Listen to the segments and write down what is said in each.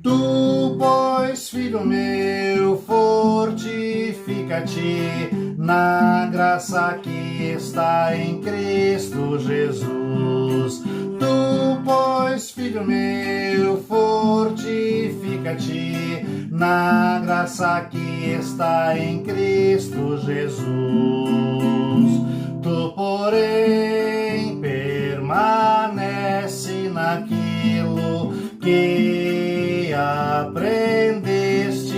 Tu, pois, filho meu, fortifica-te na graça que está em Cristo Jesus. Tu, pois, filho meu, fortifica-te na graça que está em Cristo Jesus. Tu, porém, permanece naquilo que aprendeste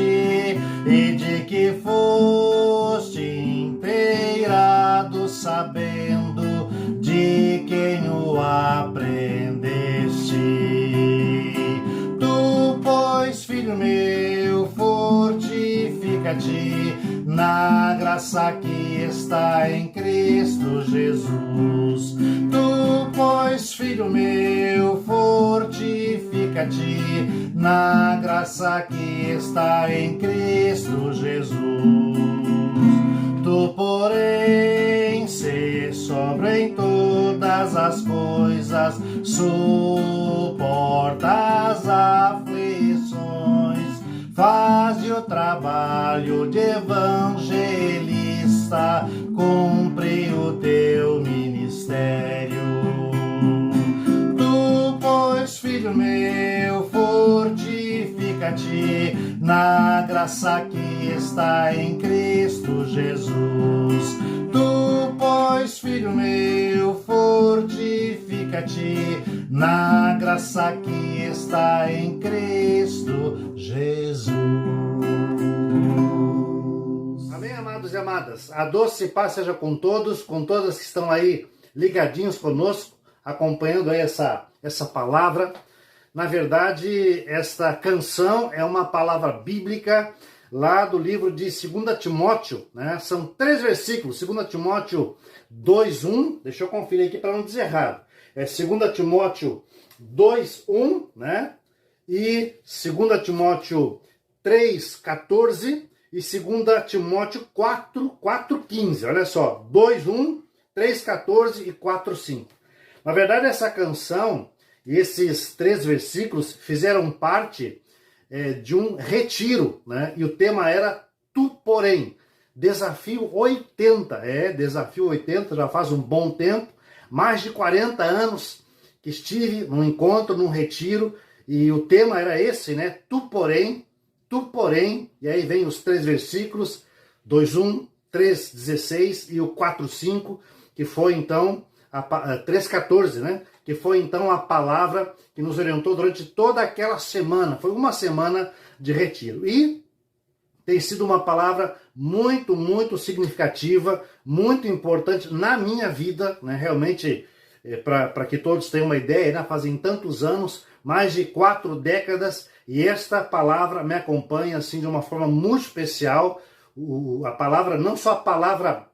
e de que foste inteirado, sabendo de quem o aprendeste. Tu, pois, filho meu, fortifica-te na graça que está em Cristo Jesus. Tu, pois, filho meu, fortifica-te na graça que está em Cristo Jesus. Tu, porém, se sobre em todas as coisas, suporta as aflições, faze o trabalho de evangelista, cumpre o teu ministério. Tu, pois, filho meu, fortifica-te na graça que está em Cristo Jesus. Tu, pois, filho meu, fortifica-te na graça que está em Cristo Jesus. Amém, amados e amadas? A doce paz seja com todos, com todas que estão aí ligadinhos conosco, acompanhando aí essa palavra. Na verdade, esta canção é uma palavra bíblica lá do livro de 2 Timóteo, né? São 3 versículos, 2 Timóteo 2:1, deixa eu conferir aqui para não dizer errado. É 2 Timóteo 2:1, né? E 2 Timóteo 3:14 e 2 Timóteo 4:15. Olha só, 2:1, 3:14 e 4:5. Na verdade, essa canção e esses 3 versículos fizeram parte de um retiro, né? E o tema era Tu, porém, Desafio 80. Desafio 80, já faz um bom tempo, mais de 40 anos que estive num encontro, num retiro, e o tema era esse, né? Tu, porém, e aí vem os 3 versículos, 2:1, 3:16 e o 4:5, que foi então 3:14, né? Que foi então a palavra que nos orientou durante toda aquela semana. Foi uma semana de retiro. E tem sido uma palavra muito, muito significativa, muito importante na minha vida, né? Realmente, para que todos tenham uma ideia, né? Fazem tantos anos, mais de 4 décadas, e esta palavra me acompanha assim de uma forma muito especial. A palavra, não só a palavra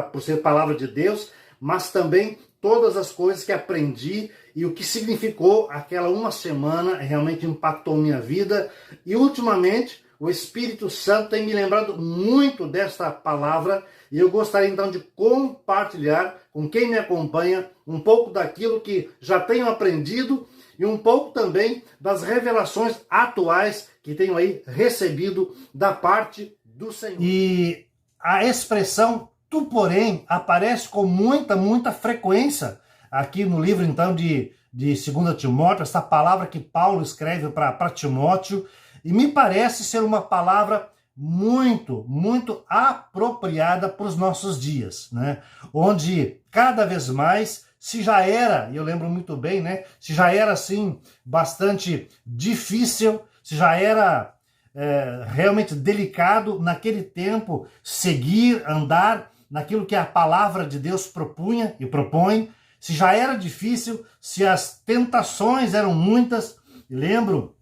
por ser palavra de Deus, mas também todas as coisas que aprendi e o que significou aquela uma semana realmente impactou minha vida. E ultimamente o Espírito Santo tem me lembrado muito desta palavra, e eu gostaria então de compartilhar com quem me acompanha um pouco daquilo que já tenho aprendido e um pouco também das revelações atuais que tenho aí recebido da parte do Senhor. E a expressão Tu, porém, aparece com muita frequência aqui no livro, então, de 2 Timóteo, essa palavra que Paulo escreve para Timóteo, e me parece ser uma palavra muito apropriada para os nossos dias, né? Onde cada vez mais, se já era, e eu lembro muito bem, né? Se já era, assim, bastante difícil, se já era realmente delicado naquele tempo seguir, andar naquilo que a palavra de Deus propunha e propõe, se já era difícil, se as tentações eram muitas. Lembro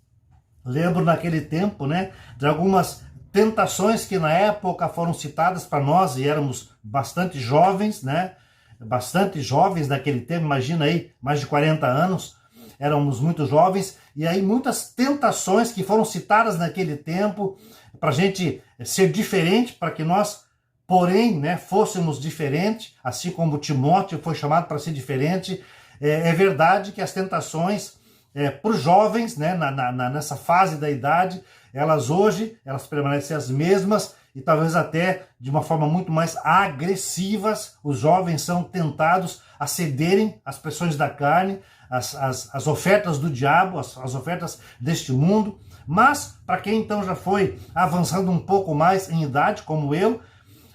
naquele tempo, né, de algumas tentações que na época foram citadas para nós, e éramos bastante jovens, né, bastante jovens naquele tempo, imagina aí, mais de 40 anos, éramos muito jovens, e aí muitas tentações que foram citadas naquele tempo, para a gente ser diferente, para que nós, porém, né, fôssemos diferentes, assim como Timóteo foi chamado para ser diferente. É verdade que as tentações para os jovens, né, nessa fase da idade, elas permanecem as mesmas e talvez até de uma forma muito mais agressivas. Os jovens são tentados a cederem às pressões da carne, às ofertas do diabo, às ofertas deste mundo. Mas, para quem então já foi avançando um pouco mais em idade, como eu,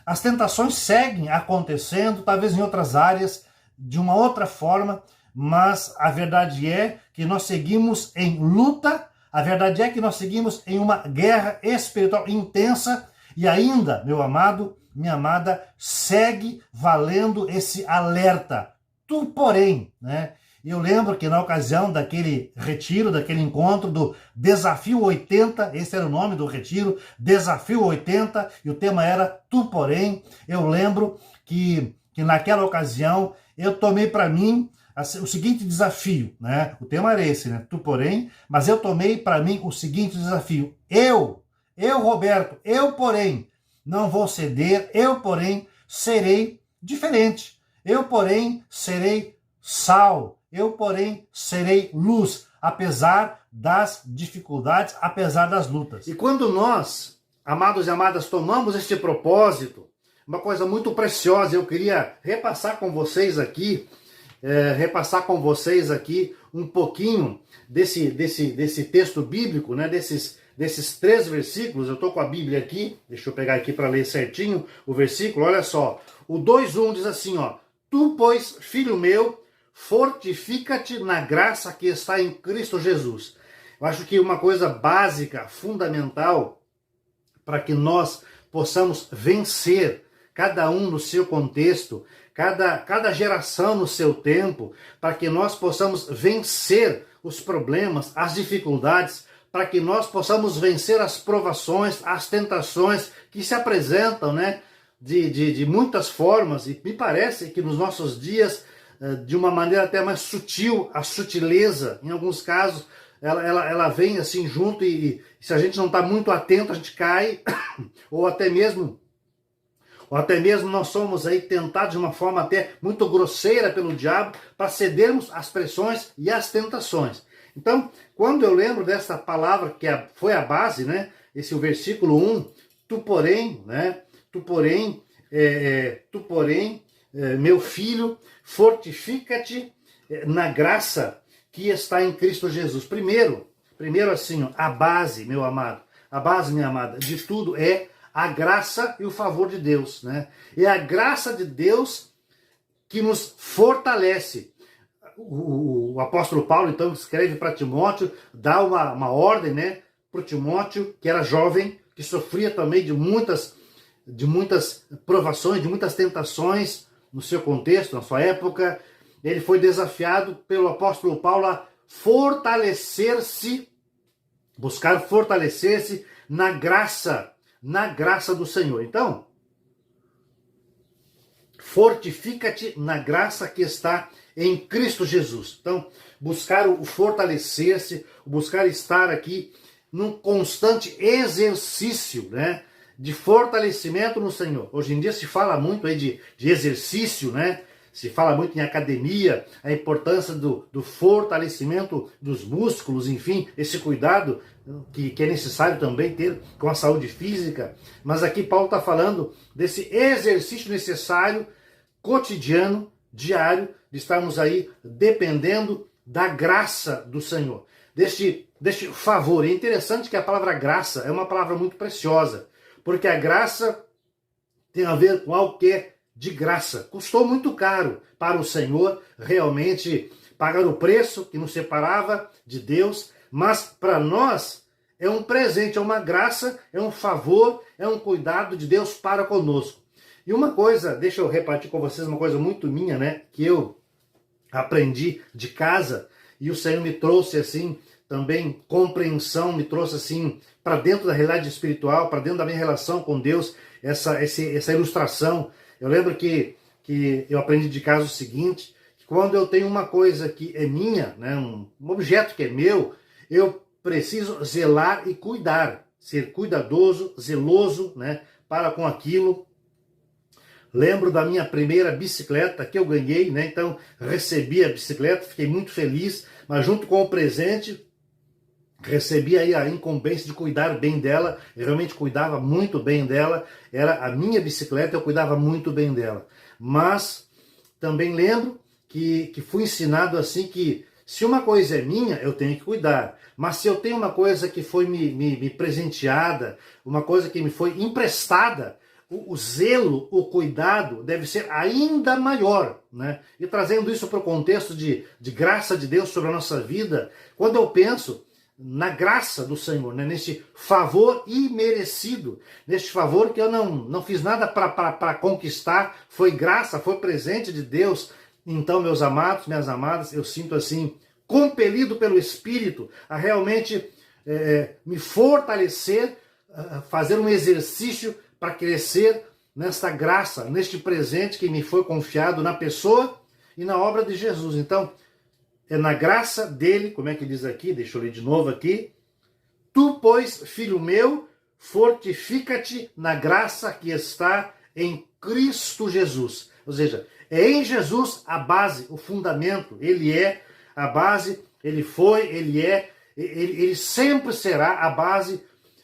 as tentações seguem acontecendo, talvez em outras áreas, de uma outra forma, mas a verdade é que nós seguimos em luta, a verdade é que nós seguimos em uma guerra espiritual intensa e ainda, meu amado, minha amada, segue valendo esse alerta. Tu, porém, né? Eu lembro que na ocasião daquele retiro, daquele encontro do Desafio 80, esse era o nome do retiro, Desafio 80, e o tema era Tu, porém. Eu lembro que naquela ocasião eu tomei para mim o seguinte desafio, né? O tema era esse, né? Tu, porém, mas eu tomei para mim o seguinte desafio. Eu, Roberto, eu, porém, não vou ceder, eu, porém, serei diferente. Eu, porém, serei sal. Eu, porém, serei luz, apesar das dificuldades, apesar das lutas. E quando nós, amados e amadas, tomamos este propósito, uma coisa muito preciosa, eu queria repassar com vocês aqui um pouquinho desse texto bíblico, né, desses 3 versículos. Eu estou com a Bíblia aqui, deixa eu pegar aqui para ler certinho o versículo. Olha só, o 2:1 diz assim, ó: Tu, pois, filho meu, fortifica-te na graça que está em Cristo Jesus. Eu acho que uma coisa básica, fundamental, para que nós possamos vencer, cada um no seu contexto, cada geração no seu tempo, para que nós possamos vencer os problemas, as dificuldades, para que nós possamos vencer as provações, as tentações que se apresentam, né, de muitas formas, e me parece que nos nossos dias, de uma maneira até mais sutil, a sutileza, em alguns casos, ela vem assim junto e se a gente não está muito atento, a gente cai, ou até mesmo nós somos aí tentados de uma forma até muito grosseira pelo diabo para cedermos às pressões e às tentações. Então, quando eu lembro dessa palavra que foi a base, né, esse o versículo 1, tu porém, né, tu porém, meu filho, fortifica-te na graça que está em Cristo Jesus. Primeiro assim, ó, a base, meu amado, a base, minha amada, de tudo é a graça e o favor de Deus, né? É a graça de Deus que nos fortalece. O apóstolo Paulo, então, escreve para Timóteo, dá uma ordem, né, para Timóteo, que era jovem, que sofria também de muitas provações, de muitas tentações no seu contexto, na sua época. Ele foi desafiado pelo apóstolo Paulo a buscar fortalecer-se na graça do Senhor. Então, fortifica-te na graça que está em Cristo Jesus. Então, buscar o fortalecer-se, buscar estar aqui num constante exercício, né, de fortalecimento no Senhor. Hoje em dia se fala muito aí de exercício, né? Se fala muito em academia, a importância do fortalecimento dos músculos, enfim, esse cuidado que é necessário também ter com a saúde física. Mas aqui Paulo está falando desse exercício necessário, cotidiano, diário, de estarmos aí dependendo da graça do Senhor, deste favor. E é interessante que a palavra graça é uma palavra muito preciosa, porque a graça tem a ver com algo que é de graça. Custou muito caro para o Senhor realmente pagar o preço que nos separava de Deus, mas para nós é um presente, é uma graça, é um favor, é um cuidado de Deus para conosco. E uma coisa, deixa eu repartir com vocês uma coisa muito minha, né, que eu aprendi de casa e o Senhor me trouxe assim também compreensão, me trouxe assim para dentro da realidade espiritual, para dentro da minha relação com Deus, essa ilustração. Eu lembro que eu aprendi de casa o seguinte, que quando eu tenho uma coisa que é minha, né, um objeto que é meu, eu preciso zelar e cuidar, ser cuidadoso, zeloso, né, para com aquilo. Lembro da minha primeira bicicleta que eu ganhei, né, então recebi a bicicleta, fiquei muito feliz, mas junto com o presente, recebi aí a incumbência de cuidar bem dela. Eu realmente cuidava muito bem dela, era a minha bicicleta, eu cuidava muito bem dela. Mas também lembro que fui ensinado assim que se uma coisa é minha, eu tenho que cuidar. Mas se eu tenho uma coisa que foi me presenteada, uma coisa que me foi emprestada, o zelo, o cuidado deve ser ainda maior, né? E trazendo isso para o contexto de graça de Deus sobre a nossa vida, quando eu penso na graça do Senhor, né? Neste favor imerecido, neste favor que eu não fiz nada para conquistar, foi graça, foi presente de Deus. Então, meus amados, minhas amadas, eu sinto assim, compelido pelo Espírito a realmente me fortalecer, fazer um exercício para crescer nesta graça, neste presente que me foi confiado na pessoa e na obra de Jesus. Então, é na graça dele, como é que diz aqui? Deixa eu ler de novo aqui. Tu, pois, filho meu, fortifica-te na graça que está em Cristo Jesus. Ou seja, é em Jesus a base, o fundamento. Ele é a base, ele foi, ele é, ele sempre será a base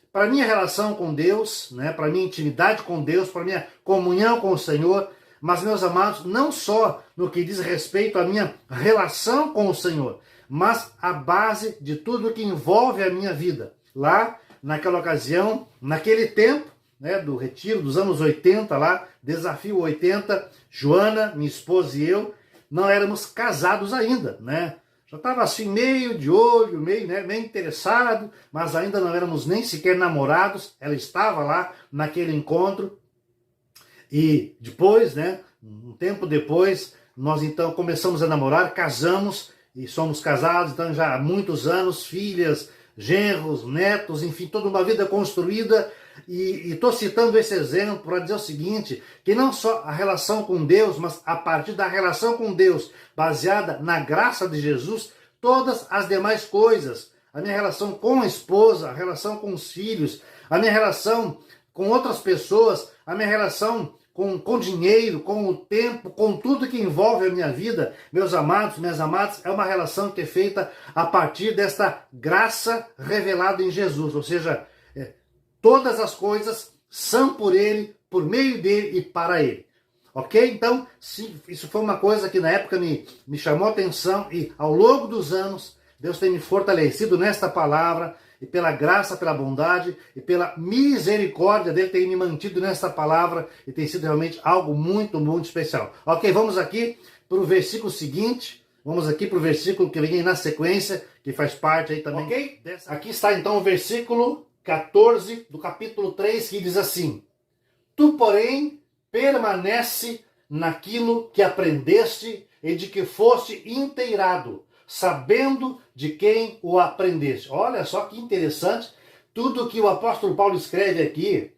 para a minha relação com Deus, né, para a minha intimidade com Deus, para a minha comunhão com o Senhor. Mas, meus amados, não só no que diz respeito à minha relação com o Senhor, mas a base de tudo que envolve a minha vida. Lá, naquela ocasião, naquele tempo, né, do retiro dos anos 80, lá, Desafio 80, Joana, minha esposa e eu, não éramos casados ainda, né? Já estava assim meio de olho, meio interessado, mas ainda não éramos nem sequer namorados. Ela estava lá naquele encontro. E depois, né, um tempo depois, nós então começamos a namorar, casamos e somos casados, então já há muitos anos, filhas, genros, netos, enfim, toda uma vida construída. E estou citando esse exemplo para dizer o seguinte, que não só a relação com Deus, mas a partir da relação com Deus, baseada na graça de Jesus, todas as demais coisas, a minha relação com a esposa, a relação com os filhos, a minha relação com outras pessoas, a minha relação com dinheiro, com o tempo, com tudo que envolve a minha vida, meus amados, minhas amadas, é uma relação que é feita a partir desta graça revelada em Jesus, ou seja, todas as coisas são por Ele, por meio dele e para Ele. Ok? Então, sim, isso foi uma coisa que na época me chamou a atenção e ao longo dos anos, Deus tem me fortalecido nesta palavra e pela graça, pela bondade e pela misericórdia dele tem me mantido nesta palavra e tem sido realmente algo muito, muito especial. Ok, vamos aqui para o versículo seguinte, vamos aqui para o versículo que vem na sequência, que faz parte aí também. Ok? Aqui está então o versículo 14 do capítulo 3, que diz assim: Tu, porém, permanece naquilo que aprendeste e de que foste inteirado, sabendo de quem o aprendeste. Olha só que interessante, tudo que o apóstolo Paulo escreve aqui,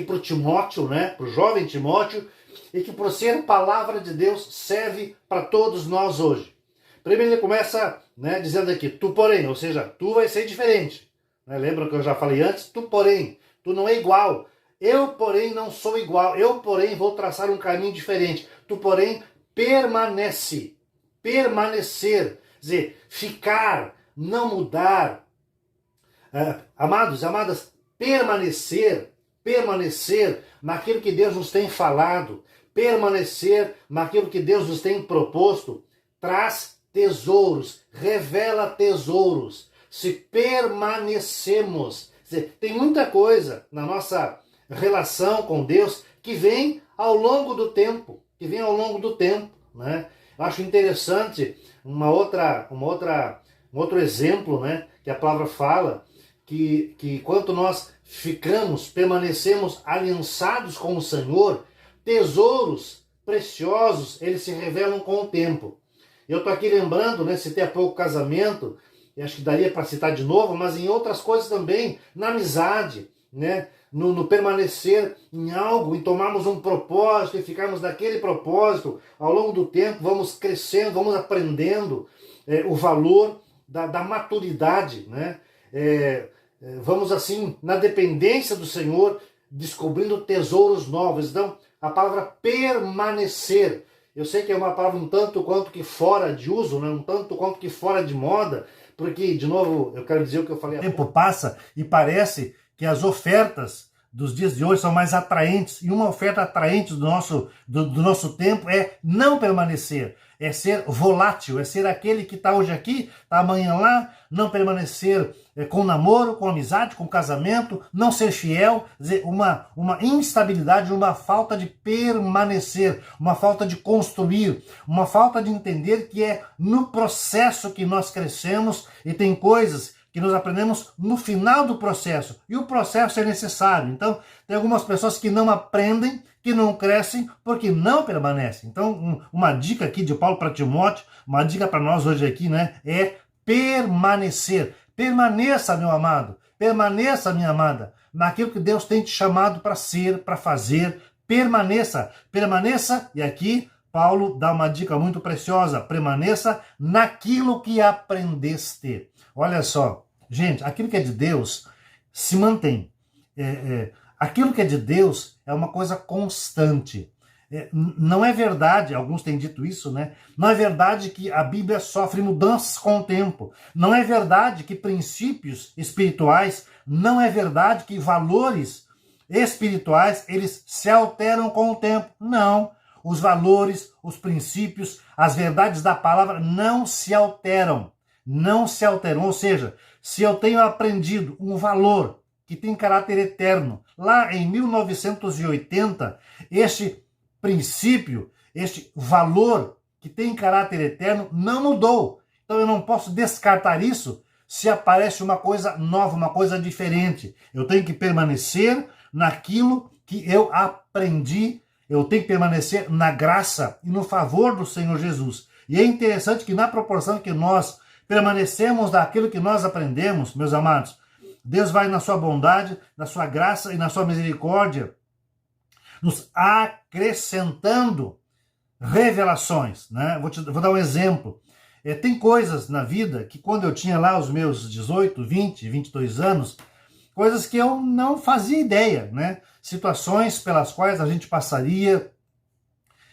para o Timóteo, né, para o jovem Timóteo, e que por ser palavra de Deus serve para todos nós hoje. Primeiro ele começa, né, dizendo aqui, tu porém, ou seja, tu vai ser diferente. Né? Lembra que eu já falei antes? Tu porém, tu não é igual. Eu porém não sou igual. Eu porém vou traçar um caminho diferente. Tu porém permanece. Permanecer. Quer dizer, ficar, não mudar. Amados e amadas, permanecer naquilo que Deus nos tem falado. Permanecer naquilo que Deus nos tem proposto. Traz tesouros, revela tesouros, se permanecemos. Quer dizer, tem muita coisa na nossa relação com Deus que vem ao longo do tempo, né? Eu acho interessante um outro exemplo, né, que a palavra fala, que enquanto nós permanecemos aliançados com o Senhor, tesouros preciosos, eles se revelam com o tempo. Eu estou aqui lembrando, né, citei há pouco casamento, e acho que daria para citar de novo, mas em outras coisas também, na amizade, né, no permanecer em algo, em tomarmos um propósito e ficarmos naquele propósito, ao longo do tempo vamos crescendo, vamos aprendendo o valor da maturidade, né? Vamos assim, na dependência do Senhor, descobrindo tesouros novos. Então, a palavra permanecer Eu sei que é uma palavra um tanto quanto que fora de uso, né? Um tanto quanto que fora de moda, porque, de novo, eu quero dizer o que eu falei. O tempo passa e parece que as ofertas dos dias de hoje são mais atraentes. E uma oferta atraente do nosso tempo é não permanecer, é ser volátil, é ser aquele que está hoje aqui, está amanhã lá, não permanecer com namoro, com amizade, com casamento, não ser fiel, dizer, uma instabilidade, uma falta de permanecer, uma falta de construir, uma falta de entender que é no processo que nós crescemos e tem coisas que nós aprendemos no final do processo. E o processo é necessário. Então, tem algumas pessoas que não aprendem, que não crescem, porque não permanecem. Então, uma dica aqui de Paulo para Timóteo, uma dica para nós hoje aqui, né, é permanecer. Permaneça, meu amado. Permaneça, minha amada, naquilo que Deus tem te chamado para ser, para fazer. Permaneça. Permaneça, e aqui Paulo dá uma dica muito preciosa. Permaneça naquilo que aprendeste. Olha só, gente, aquilo que é de Deus se mantém. Aquilo que é de Deus é uma coisa constante. Não é verdade, alguns têm dito isso, né? Não é verdade que a Bíblia sofre mudanças com o tempo. Não é verdade que princípios espirituais, não é verdade que valores espirituais, eles se alteram com o tempo. Não. Os valores, os princípios, as verdades da palavra não se alteram. Não se alteram. Ou seja, se eu tenho aprendido um valor que tem caráter eterno, lá em 1980, este princípio, este valor que tem caráter eterno não mudou. Então eu não posso descartar isso se aparece uma coisa nova, uma coisa diferente. Eu tenho que permanecer naquilo que eu aprendi. Eu tenho que permanecer na graça e no favor do Senhor Jesus. E é interessante que na proporção que nós permanecemos daquilo que nós aprendemos, meus amados, Deus vai na sua bondade, na sua graça e na sua misericórdia nos acrescentando revelações, né? Vou dar um exemplo. Tem coisas na vida que quando eu tinha lá os meus 18, 20, 22 anos, coisas que eu não fazia ideia, né? Situações pelas quais a gente passaria,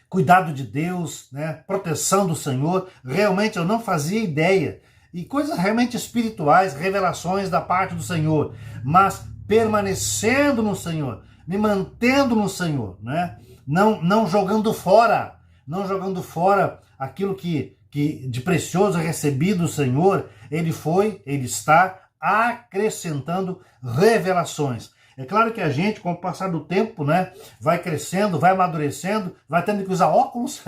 cuidado de Deus, né? Proteção do Senhor, realmente eu não fazia ideia. E coisas realmente espirituais, revelações da parte do Senhor, mas permanecendo no Senhor, me mantendo no Senhor, né? Não jogando fora, aquilo que de precioso recebido do Senhor, ele está acrescentando revelações. É claro que a gente, com o passar do tempo, né, vai crescendo, vai amadurecendo, vai tendo que usar óculos,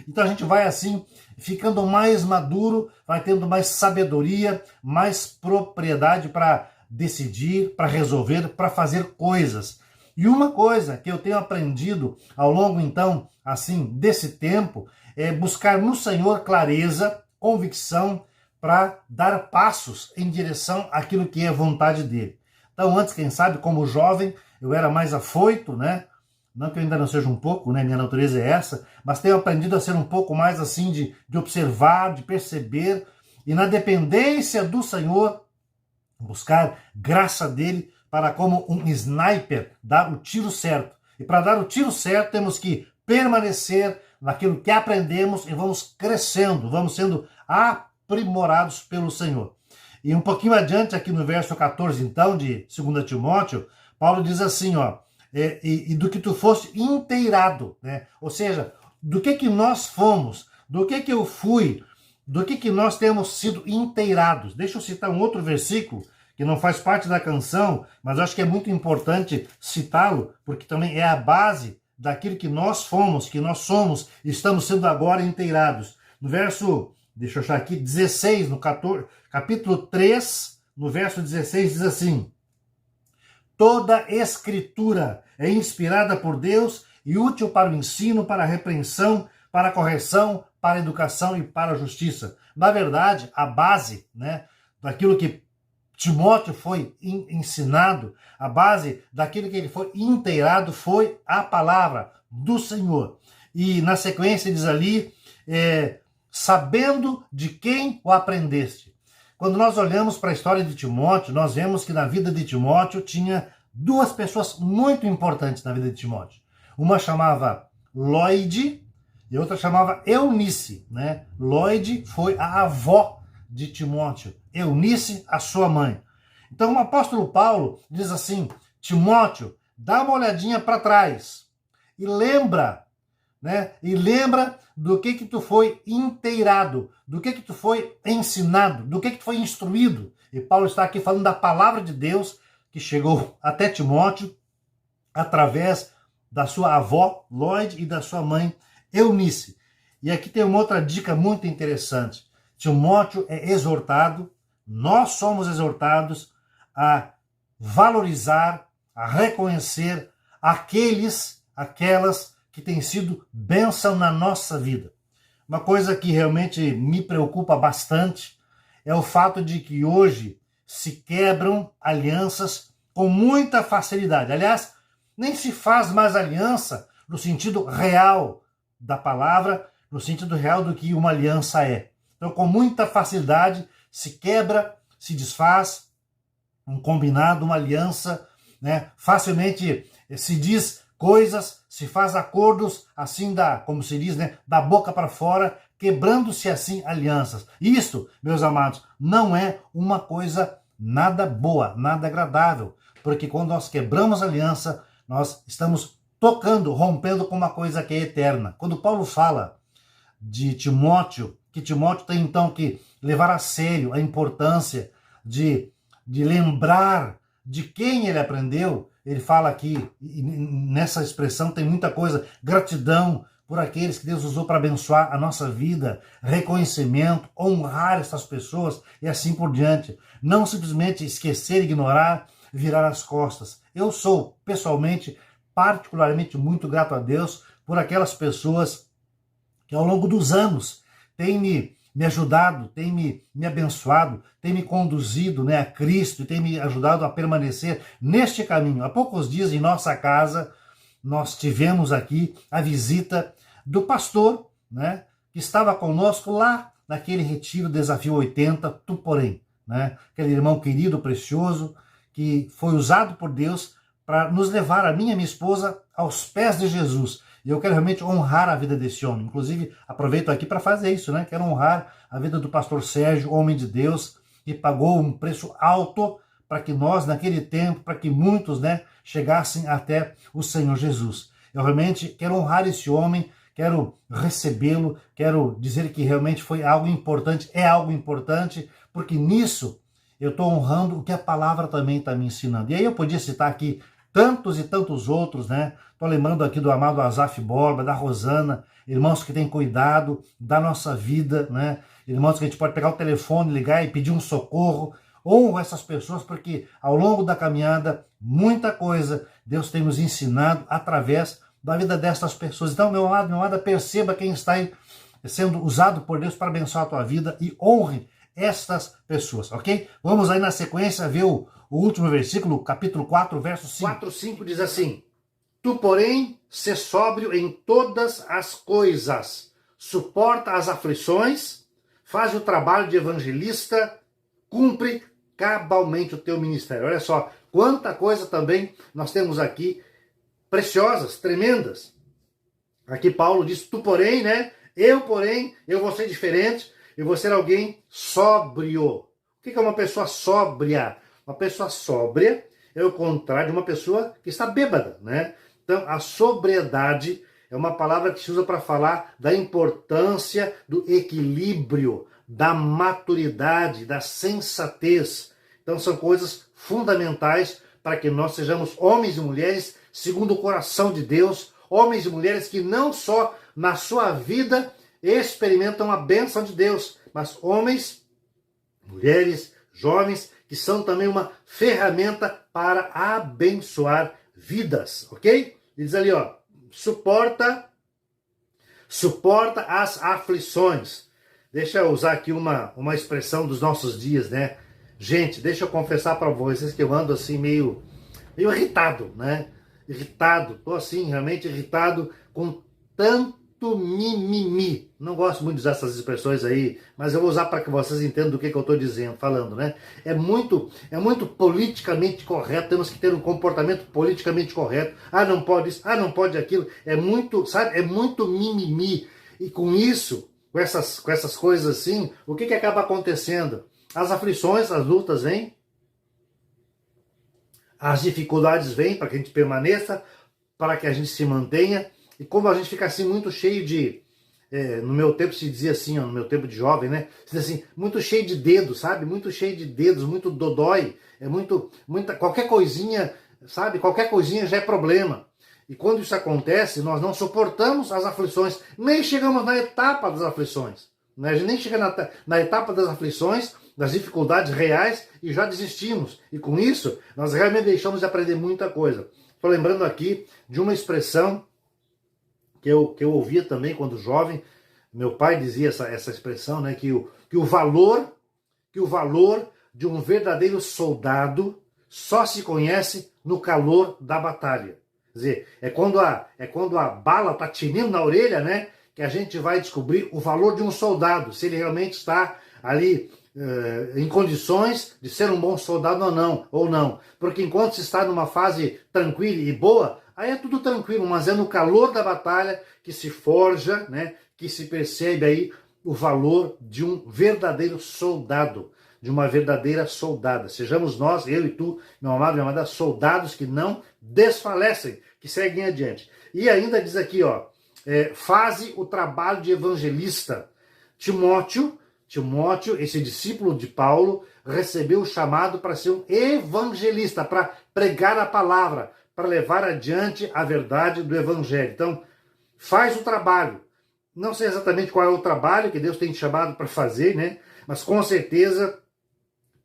então a gente vai assim, ficando mais maduro, vai tendo mais sabedoria, mais propriedade para decidir, para resolver, para fazer coisas. E uma coisa que eu tenho aprendido ao longo, então, assim, desse tempo, é buscar no Senhor clareza, convicção, para dar passos em direção àquilo que é vontade dele. Então, antes, quem sabe, como jovem, eu era mais afoito, né? Não que eu ainda não seja um pouco, né? Minha natureza é essa, mas tenho aprendido a ser um pouco mais assim de observar, de perceber, e na dependência do Senhor, buscar graça dele para, como um sniper, dar o tiro certo. E para dar o tiro certo, temos que permanecer naquilo que aprendemos e vamos crescendo, vamos sendo aprimorados pelo Senhor. E um pouquinho adiante, aqui no verso 14, então, de 2 Timóteo, Paulo diz assim, ó, e do que tu foste inteirado, né? Ou seja, do que nós fomos, do que eu fui, do que nós temos sido inteirados. Deixa eu citar um outro versículo, que não faz parte da canção, mas eu acho que é muito importante citá-lo, porque também é a base daquilo que nós fomos, que nós somos, estamos sendo agora inteirados. No verso, deixa eu achar aqui, 16, no capítulo 3, no verso 16, diz assim: toda escritura é inspirada por Deus e útil para o ensino, para a repreensão, para a correção, para a educação e para a justiça. Na verdade, a base, né, daquilo que Timóteo foi ensinado, a base daquilo que ele foi inteirado foi a palavra do Senhor. E na sequência diz ali, sabendo de quem o aprendeste. Quando nós olhamos para a história de Timóteo, nós vemos que na vida de Timóteo tinha duas pessoas muito importantes na vida de Timóteo. Uma chamava Lóide e outra chamava Eunice, né? Lloyd foi a avó de Timóteo, Eunice, a sua mãe. Então o apóstolo Paulo diz assim: Timóteo, dá uma olhadinha para trás e lembra, né? E lembra do que tu foi inteirado, do que tu foi ensinado, do que tu foi instruído. E Paulo está aqui falando da palavra de Deus que chegou até Timóteo através da sua avó, Lloyd, e da sua mãe, Eunice. E aqui tem uma outra dica muito interessante. Timóteo é exortado, nós somos exortados a valorizar, a reconhecer aquelas que têm sido bênção na nossa vida. Uma coisa que realmente me preocupa bastante é o fato de que hoje se quebram alianças com muita facilidade. Aliás, nem se faz mais aliança no sentido real da palavra, no sentido real do que uma aliança é. Então, com muita facilidade, se quebra, se desfaz um combinado, uma aliança, né? Facilmente se diz coisas, se faz acordos assim, como se diz, né? Da boca para fora, quebrando-se assim alianças. Isto, meus amados, não é uma coisa nada boa, nada agradável, porque quando nós quebramos aliança, nós estamos tocando, rompendo com uma coisa que é eterna. Quando Paulo fala de Timóteo, que Timóteo tem então que levar a sério a importância de lembrar de quem ele aprendeu, ele fala aqui, nessa expressão tem muita coisa, gratidão por aqueles que Deus usou para abençoar a nossa vida, reconhecimento, honrar essas pessoas e assim por diante. Não simplesmente esquecer, ignorar, virar as costas. Eu sou, pessoalmente, particularmente muito grato a Deus por aquelas pessoas que ao longo dos anos têm me ajudado, têm me abençoado, têm me conduzido, né, a Cristo e têm me ajudado a permanecer neste caminho. Há poucos dias em nossa casa nós tivemos aqui a visita do pastor, né, que estava conosco lá naquele retiro Desafio 80, Tuporém, né, aquele irmão querido, precioso, que foi usado por Deus para nos levar, a minha esposa, aos pés de Jesus. E eu quero realmente honrar a vida desse homem. Inclusive, aproveito aqui para fazer isso, né? Quero honrar a vida do pastor Sérgio, homem de Deus, que pagou um preço alto para que nós, naquele tempo, para que muitos, né, chegassem até o Senhor Jesus. Eu realmente quero honrar esse homem, quero recebê-lo, quero dizer que realmente foi algo importante, é algo importante, porque nisso eu estou honrando o que a palavra também está me ensinando. E aí eu podia citar aqui tantos e tantos outros, né? Estou lembrando aqui do amado Asaf Borba, da Rosana, irmãos que têm cuidado da nossa vida, né? Irmãos que a gente pode pegar o telefone, ligar e pedir um socorro. Honro essas pessoas porque ao longo da caminhada, muita coisa Deus tem nos ensinado através da vida dessas pessoas. Então, meu amado, minha amada, perceba quem está aí sendo usado por Deus para abençoar a tua vida e honre estas pessoas, ok? Vamos aí na sequência ver o último versículo, capítulo 4, verso 5. 4, 5 diz assim: Tu, porém, sê sóbrio em todas as coisas, suporta as aflições, faz o trabalho de evangelista, cumpre cabalmente o teu ministério. Olha só, quanta coisa também nós temos aqui, preciosas, tremendas. Aqui Paulo diz, tu, porém, né? Porém, eu vou ser diferente, eu vou ser alguém sóbrio. O que é uma pessoa sóbria? Uma pessoa sóbria é o contrário de uma pessoa que está bêbada, né? Então, a sobriedade é uma palavra que se usa para falar da importância do equilíbrio, da maturidade, da sensatez. Então, são coisas fundamentais para que nós sejamos homens e mulheres segundo o coração de Deus, homens e mulheres que não só na sua vida experimentam a bênção de Deus, mas homens, mulheres, jovens, que são também uma ferramenta para abençoar vidas, ok? Diz ali, ó, suporta as aflições. Deixa eu usar aqui uma expressão dos nossos dias, né? Gente, deixa eu confessar para vocês que eu ando assim meio irritado, né? Irritado, tô assim realmente irritado com tanto mimimi. Não gosto muito de usar essas expressões aí, mas eu vou usar para que vocês entendam do que eu estou dizendo, falando, né? É muito politicamente correto, temos que ter um comportamento politicamente correto. Ah, não pode isso, ah, não pode aquilo. É muito, sabe? É muito mimimi. E com isso, com essas coisas assim, o que acaba acontecendo? As aflições, as lutas vêm, as dificuldades vêm para que a gente permaneça, para que a gente se mantenha. E como a gente fica assim muito cheio de... no meu tempo se dizia assim, no meu tempo de jovem, né? Se dizia assim, muito cheio de dedos, sabe? Muito cheio de dedos, muito dodói. Qualquer coisinha, sabe? Qualquer coisinha já é problema. E quando isso acontece, nós não suportamos as aflições, nem chegamos na etapa das aflições. Né? A gente nem chega na etapa das aflições, das dificuldades reais, e já desistimos. E com isso, nós realmente deixamos de aprender muita coisa. Estou lembrando aqui de uma expressão que eu ouvia também quando jovem. Meu pai dizia essa expressão, né, que o valor de um verdadeiro soldado só se conhece no calor da batalha. Quer dizer, é quando a bala está tinindo na orelha, né, que a gente vai descobrir o valor de um soldado, se ele realmente está ali em condições de ser um bom soldado ou não. Porque enquanto se está numa fase tranquila e boa, aí é tudo tranquilo, mas é no calor da batalha que se forja, né, que se percebe aí o valor de um verdadeiro soldado, de uma verdadeira soldada. Sejamos nós, eu e tu, meu amado, minha amada, soldados que não desfalecem, que seguem adiante. E ainda diz aqui, faze o trabalho de evangelista. Timóteo, esse discípulo de Paulo, recebeu o chamado para ser um evangelista, para pregar a palavra, para levar adiante a verdade do evangelho. Então, faz o trabalho. Não sei exatamente qual é o trabalho que Deus tem te chamado para fazer, né? Mas com certeza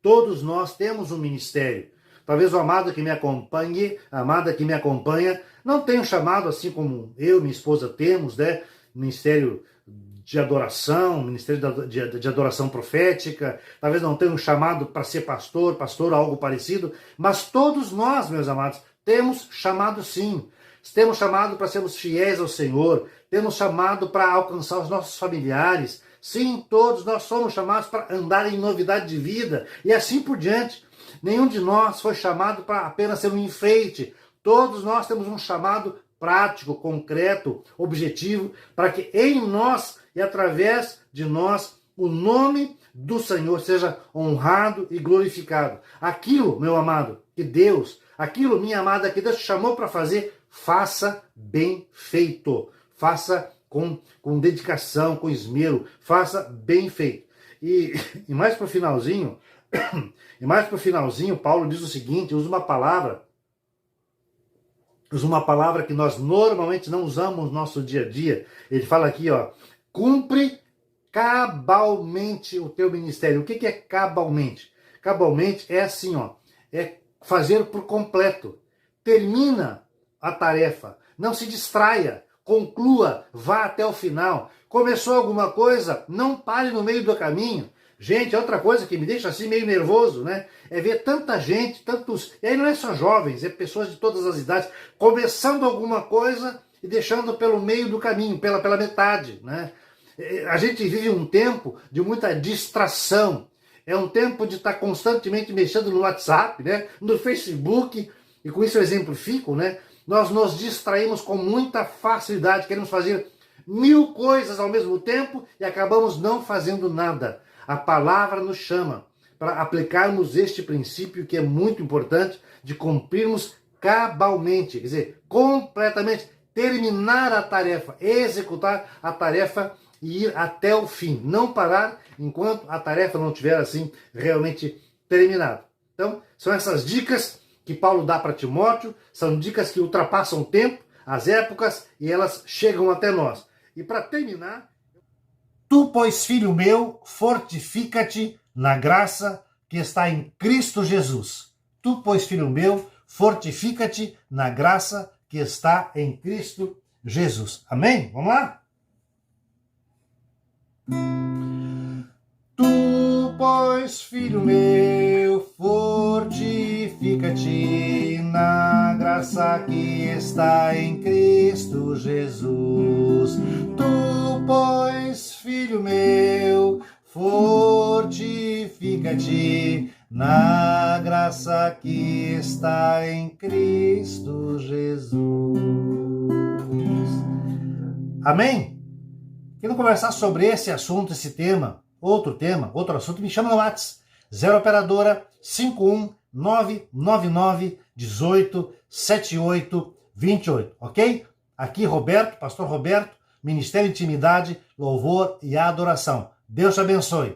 todos nós temos um ministério. Talvez o amado que me acompanhe, a amada que me acompanha, não tenha um chamado assim como eu e minha esposa temos, né? Ministério de adoração, ministério de adoração profética, talvez não tenha um chamado para ser pastor ou algo parecido, mas todos nós, meus amados, temos chamado sim. Temos chamado para sermos fiéis ao Senhor, temos chamado para alcançar os nossos familiares. Sim, todos nós somos chamados para andar em novidade de vida e assim por diante. Nenhum de nós foi chamado para apenas ser um enfeite. Todos nós temos um chamado prático, concreto, objetivo, para que em nós e através de nós o nome do Senhor seja honrado e glorificado. Aquilo, meu amado, aquilo, minha amada, que Deus te chamou para fazer, faça bem feito. Faça com dedicação, com esmero, faça bem feito. E mais para o finalzinho, Paulo diz o seguinte, usa uma palavra que nós normalmente não usamos no nosso dia a dia. Ele fala aqui, cumpre cabalmente o teu ministério. O que é cabalmente? Cabalmente é assim, é fazer por completo. Termina a tarefa, não se distraia, conclua, vá até o final. Começou alguma coisa, não pare no meio do caminho. Gente, outra coisa que me deixa assim meio nervoso, né? É ver tanta gente, e aí não é só jovens, é pessoas de todas as idades, começando alguma coisa e deixando pelo meio do caminho, pela metade, né? A gente vive um tempo de muita distração. É um tempo de estar constantemente mexendo no WhatsApp, né? No Facebook, e com isso eu exemplifico, né? Nós nos distraímos com muita facilidade, queremos fazer 1000 coisas ao mesmo tempo e acabamos não fazendo nada. A palavra nos chama para aplicarmos este princípio que é muito importante de cumprirmos cabalmente, quer dizer, completamente, terminar a tarefa, executar a tarefa e ir até o fim. Não parar enquanto a tarefa não estiver assim realmente terminada. Então, são essas dicas que Paulo dá para Timóteo, são dicas que ultrapassam o tempo, as épocas, e elas chegam até nós. E para terminar, tu, pois, filho meu, fortifica-te na graça que está em Cristo Jesus. Tu, pois, filho meu, fortifica-te na graça que está em Cristo Jesus. Amém? Vamos lá? Tu, pois, filho meu, fortifica-te na graça que está em Cristo Jesus. Tu, pois, filho meu, fortifica-te na graça que está em Cristo Jesus. Amém? Querendo conversar sobre esse assunto, esse tema, outro assunto, me chama no WhatsApp. 0 operadora 51999 18 78 28, ok? Aqui Roberto, Pastor Roberto, Ministério Intimidade, Louvor e Adoração. Deus te abençoe.